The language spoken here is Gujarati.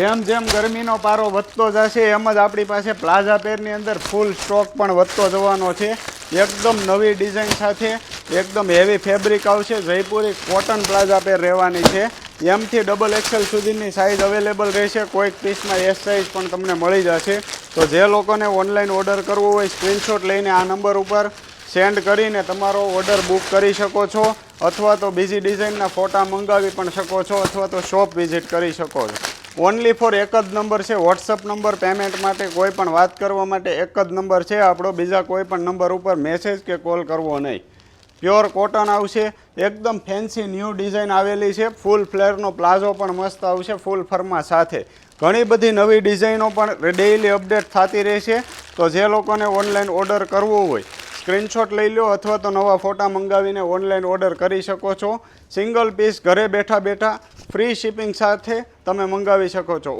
જેમ જેમ ગરમીનો પારો વધતો જશે એમ જ આપણી પાસે પ્લાઝા પેરની અંદર ફૂલ સ્ટોક પણ વધતો જવાનો છે। એકદમ નવી ડિઝાઇન સાથે એકદમ હેવી ફેબ્રિક આવશે। જયપુરી કોટન પ્લાઝા પેર રહેવાની છે। એમથી ડબલ એક્સેલ સુધીની સાઇઝ અવેલેબલ રહેશે। કોઈક પીસમાં એસ સાઇઝ પણ તમને મળી જશે। તો જે લોકોને ઓનલાઈન ઓર્ડર કરવો હોય સ્ક્રીનશોટ લઈને આ નંબર ઉપર સેન્ડ કરીને તમારો ઓર્ડર બુક કરી શકો છો, અથવા તો બીજી ડિઝાઇનના ફોટા મંગાવી પણ શકો છો, અથવા તો શોપ વિઝિટ કરી શકો છો। ઓનલી ફોર એક જ નંબર છે વોટ્સઅપ નંબર। પેમેન્ટ માટે કોઈ પણ વાત કરવા માટે એક જ નંબર છે આપણો। બીજા કોઈ પણ નંબર ઉપર મેસેજ કે કોલ કરવો નહીં। પ્યોર કોટન આવશે, એકદમ ફેન્સી ન્યૂ ડિઝાઇન આવેલી છે। ફૂલ ફ્લેરનો પ્લાઝો પણ મસ્ત આવશે ફૂલ ફર્મા સાથે। ઘણી બધી નવી ડિઝાઇનો પણ ડેઇલી અપડેટ થતી રહેશે। તો જે લોકોને ઓનલાઈન ઓર્ડર કરવો હોય સ્ક્રીનશોટ લઈ લો, અથવા તો નવા ફોટા મંગાવીને ઓનલાઈન ઓર્ડર કરી શકો છો। સિંગલ પીસ ઘરે બેઠા બેઠા ફ્રી શિપિંગ સાથે તમે મંગાવી શકો છો।